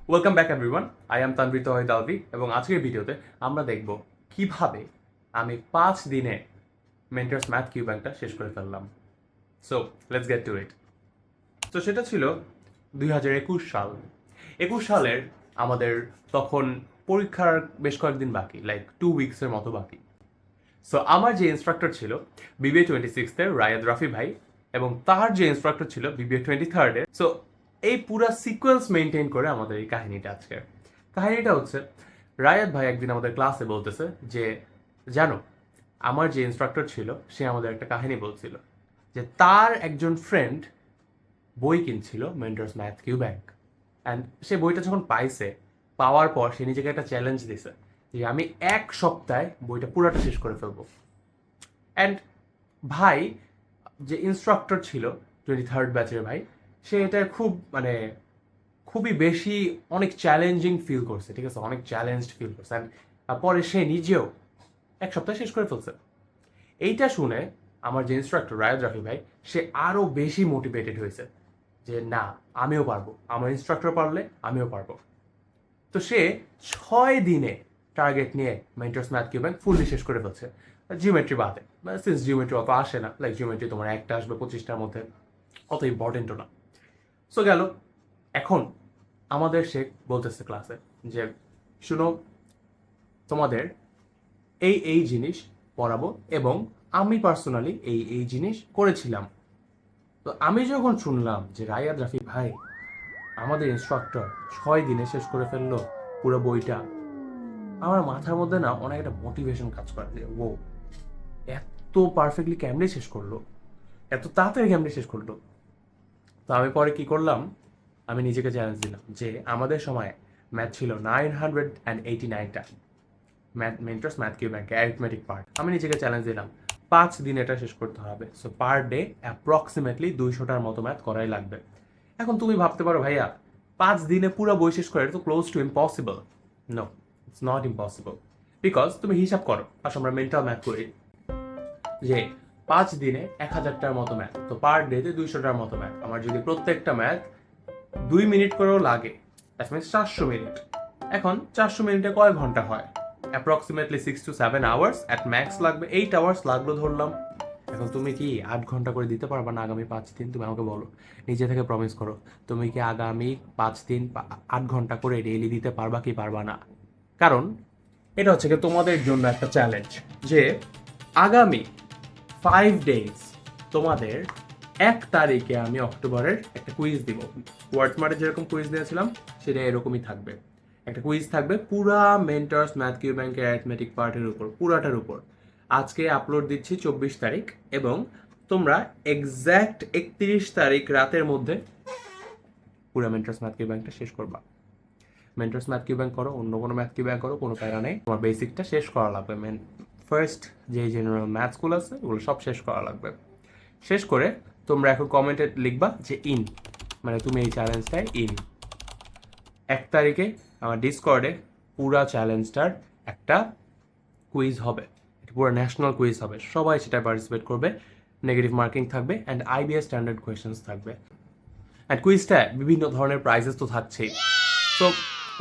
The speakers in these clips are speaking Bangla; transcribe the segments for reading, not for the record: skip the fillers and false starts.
Welcome back everyone, I am Tanvir Touhid Alvi এবং আজকের ভিডিওতে আমরা দেখব কিভাবে আমি 5 দিনে মেন্টরস ম্যাথ কিউ ব্যাংকটা শেষ করে ফেললাম। সো লেটস গেট টু ইট। তো সেটা ছিল 2021 সাল। 21 সালের আমাদের তখন পরীক্ষার বেশ কয়েকদিন বাকি, লাইক 2 উইকসের মতো বাকি। সো আমার যে ইনস্ট্রাক্টর ছিল বিবিএ 26-এর রায়াদ রাফি ভাই, এবং তার যে ইনস্ট্রাক্টর ছিল বিবিএ 23-এর। সো এই পুরা সিকোয়েন্স মেনটেন করে আমাদের এই কাহিনীটা আজকে। কাহিনীটা হচ্ছে, রায়াদ ভাই একদিন আমাদের ক্লাসে বলতেছে যে, জানো, আমার যে ইনস্ট্রাক্টর ছিল সে আমাদের একটা কাহিনী বলছিল যে তার একজন ফ্রেন্ড বই কিনছিল Mentors math Q bank. And সে বইটা যখন পাওয়ার পর সে নিজেকে একটা চ্যালেঞ্জ দিছে যে আমি 1 সপ্তাহে বইটা পুরাটা শেষ করে ফেলবো। অ্যান্ড ভাই যে ইনস্ট্রাক্টর ছিল 23rd ব্যাচের ভাই, সে এটা খুবই বেশি অনেক চ্যালেঞ্জিং ফিল করছে, ঠিক আছে, অনেক চ্যালেঞ্জড ফিল করছে। অ্যান্ড পরে সে নিজেও 1 সপ্তাহে শেষ করে ফেলছে। এইটা শুনে আমার যে ইনস্ট্রাক্টর রায়দ রাফি ভাই, সে আরও বেশি মোটিভেটেড হয়েছে যে না, আমিও পারবো, আমার ইনস্ট্রাক্টর পারলে আমিও পারবো। তো সে 6 দিনে টার্গেট নিয়ে mentors math Q bank fully শেষ করে ফেলছে, জিওমেট্রি বাদে। সিন্স জিওমেট্রি অত আসে না, লাইক জিওমেট্রি তোমার একটা আসবে 25টার মধ্যে, অত ইম্পর্টেন্টও না। সো গেল। এখন আমাদের সে বলতেছে ক্লাসে যে, শুনো, তোমাদের এই জিনিস পড়াবো এবং আমি পার্সোনালি এই জিনিস করেছিলাম। তো আমি যখন শুনলাম যে রায়াদ রাফি ভাই আমাদের ইনস্ট্রাক্টর 6 দিনে শেষ করে ফেললো পুরো বইটা, আমার মাথার মধ্যে না অনেক একটা মোটিভেশন কাজ করে যে ও এত পারফেক্টলি কেমনে শেষ করলো, এত তাড়াতাড়ি কেমনে শেষ করলো। তো আমি পরে কি করলাম, আমি নিজেকে চ্যালেঞ্জ দিলাম যে আমাদের সময় ম্যাথ ছিল 989টা মেন্টরস ম্যাথ কিউ ব্যাংকে অ্যারিথমেটিক পার্ট। আমি নিজেকে চ্যালেঞ্জ দিলাম 5 দিন এটা শেষ করতে হবে। সো পার ডে অ্যাপ্রক্সিমেটলি 200টার মতো ম্যাথ করাই লাগবে। এখন তুমি ভাবতে পারো, ভাইয়া 5 দিনে পুরো বই শেষ করে, এটা তো close to impossible. No, it's not impossible. Because তুমি হিসাব করো, আসলে আমরা মেন্টাল ম্যাথ করি যে 5 দিনে 1000টার মতো ম্যাথ, তো পার ডেতে 200টার মতো ম্যাথ। আমার যদি প্রত্যেকটা ম্যাথ 2 মিনিট করেও লাগে, দ্যাট মিনস 400 মিনিট। এখন 400 মিনিটে কয় ঘন্টা হয়? Approximately 6 to 7 hours, at max লাগবে 8 আওয়ার্স লাগলো ধরলাম। এখন তুমি কি 8 ঘন্টা করে দিতে পারবা না আগামী 5 দিন? তুমি আমাকে বলো, নিজে থেকে প্রমিস করো, তুমি কি আগামী 5 দিন 8 ঘন্টা করে ডেইলি দিতে পারবা কি পারবা না? কারণ এটা হচ্ছে কি তোমাদের জন্য একটা চ্যালেঞ্জ যে আগামী 5 ডেজ তোমাদের 1 তারিখে আমি অক্টোবরের একটা কুইজ দিব। ওয়ার্ডসমার্টে যেরকম কুইজ দিয়েছিলাম সেটা এরকমই থাকবে। একটা কুইজ থাকবে পুরা মেন্টরস ম্যাথ কিউ ব্যাংকের অ্যারিথমেটিক পার্টের উপর, পুরাটার উপর। আজকে আপলোড দিচ্ছি 24 তারিখ, এবং তোমরা এক্স্যাক্ট 31 তারিখ রাতের মধ্যে পুরা মেন্টরস ম্যাথ কিউ ব্যাংকটা শেষ করবা। মেন্টরস ম্যাথ কিউ ব্যাংক করো, অন্য কোনো ম্যাথ কিউ ব্যাংক করো, কোনো প্যারা নেই, তোমার বেসিকটা শেষ করা লাগবে। ফার্স্ট যে জেনারেল ম্যাথসগুলো আছে ওগুলো সব শেষ করা লাগবে। শেষ করে তোমরা এখন কমেন্টে লিখবা যে ইন, মানে তুমি এই চ্যালেঞ্জটায় ইন। 1 তারিখে আমার ডিসকর্ডে পুরা চ্যালেঞ্জটার একটা কুইজ হবে, এটা পুরো ন্যাশনাল কুইজ হবে, সবাই সেটায় পার্টিসিপেট করবে। নেগেটিভ মার্কিং থাকবে অ্যান্ড আইবিএস স্ট্যান্ডার্ড কোয়েশ্চেন্স থাকবে। অ্যান্ড কুইজটায় বিভিন্ন ধরনের প্রাইজেস তো থাকছেই। So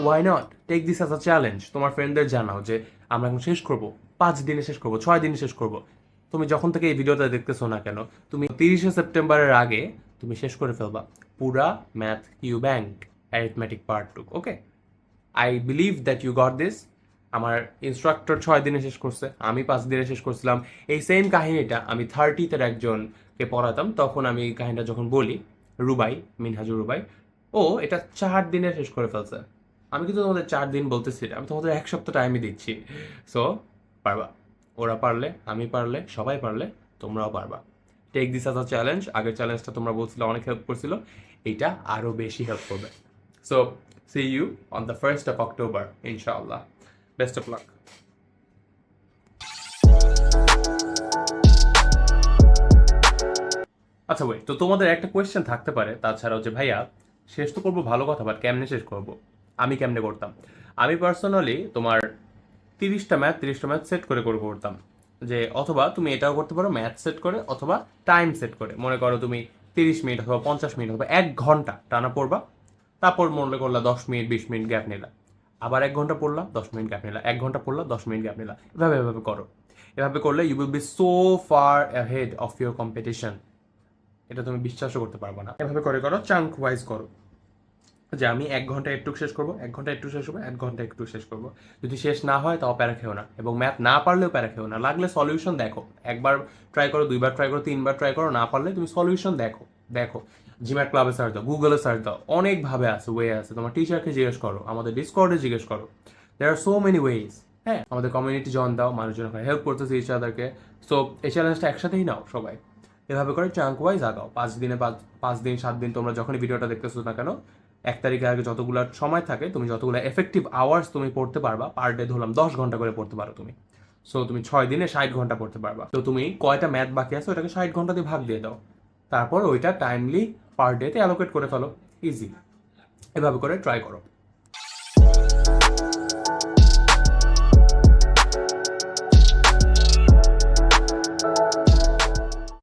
why not take this as a challenge. তোমার ফ্রেন্ডদের জানাও যে আমরা এখন শেষ করবো, 5 দিনে শেষ করবো, 6 দিনে শেষ করবো। তুমি যখন থেকে এই ভিডিওটা দেখতেছো না কেন, তুমি 30শে সেপ্টেম্বরের আগে তুমি শেষ করে ফেলবা পুরা math Q bank arithmetic part 2। Okay, I believe that you got this. আমার ইনস্ট্রাক্টর 6 দিনে শেষ করছে, আমি 5 দিনে শেষ করছিলাম। এই সেম কাহিনীটা আমি 30th একজনকে পড়াতাম, তখন আমি এই কাহিনীটা যখন বলি, রুবাই, মিনহাজুর রুবাই, ও এটা 4 দিনে শেষ করে ফেলছে। আমি কিন্তু তোমাদের 4 দিন বলতেছি না, আমি তোমাদের 1 সপ্তাহ টাইমই দিচ্ছি। সো পারবা, ওরা পারলে, আমি পারলে, সবাই পারলে তোমরাও পারবা। Take this as a challenge. আগের চ্যালেঞ্জটা তোমরা বলছিলে অনেক হেল্প করছিল, এইটা আরও বেশি হেল্প করবে। So see you on the 1st of October, inshallah. Best of luck. আচ্ছা ওয়েট, তো তোমাদের একটা কোয়েশ্চেন থাকতে পারে তাছাড়াও যে ভাইয়া শেষ তো করবো ভালো কথা, বাট কেমনে শেষ করবো? আমি কেমনে করতাম? আমি পার্সোনালি তোমার 30টা ম্যাথ সেট করে করতাম। যে অথবা তুমি এটাও করতে পারো, ম্যাথ সেট করে অথবা টাইম সেট করে। মনে করো তুমি 30 মিনিট অথবা 50 মিনিট অথবা 1 ঘন্টা টানা পড়বা, তারপর মনে করলা 10 মিনিট 20 মিনিট গ্যাপ নিলা, আবার 1 ঘন্টা পড়লাম 10 মিনিট গ্যাপ নিলা, 1 ঘন্টা পড়লাম 10 মিনিট গ্যাপ নিলা, এভাবে এভাবে করো। এভাবে করলে you will be so far ahead of your competition, এটা তুমি বিশ্বাসও করতে পারবে না। এভাবে করে করো, চাঙ্ক ওয়াইজ করো, যে আমি 1 ঘন্টা একটু শেষ করবো, 1 ঘন্টা একটু শেষ করবো, 1 ঘন্টা একটু শেষ করবো। যদি শেষ না হয় তাও প্যারা খেও না, এবং ম্যাথ না পারলেও প্যারা খেও না, লাগলে সলিউশন দেখো, একবার ট্রাই করো, 2বার ট্রাই করো, 3বার ট্রাই করো, না পারলে তুমি সলিউশন দেখো। দেখো জিম্যাট ক্লাবে সার্চ দাও, গুগলে সার্চ দাও, অনেকভাবে আছে, ওয়ে আছে, তোমার টিচারকে জিজ্ঞেস করো, আমাদের ডিসকর্ডে জিজ্ঞেস করো, দেয়ার আর সো মেনি ওয়েজ। হ্যাঁ, আমাদের কমিউনিটি জয়েন দাও, মানুষজন হেল্প করতেছে ইচ আদারকে। সো এই চ্যালেঞ্জটা একসাথেই নাও সবাই, এভাবে করে চাঙ্ক ওয়াইজ আগাও। 5 দিনে 5 দিন 7 দিন, তোমরা যখনই ভিডিওটা দেখতেছো না কেন, 1 তারিখের আগে যতগুলো সময় থাকে, তুমি যতগুলো এফেক্টিভ আওয়ার্স তুমি পড়তে পারবা, পার ডে ধরলাম 10 ঘন্টা করে পড়তে পারো তুমি। সো তুমি 6 দিনে 60 ঘন্টা পড়তে পারবা। তো তুমি কয়টা ম্যাথ বাকি আছে ওটাকে 60 ঘন্টা দিয়ে ভাগ দিয়ে দাও, তারপর ওইটা টাইমলি পার ডেতে অ্যালোকেট করে ফেলো, ইজি। এভাবে করে ট্রাই করো।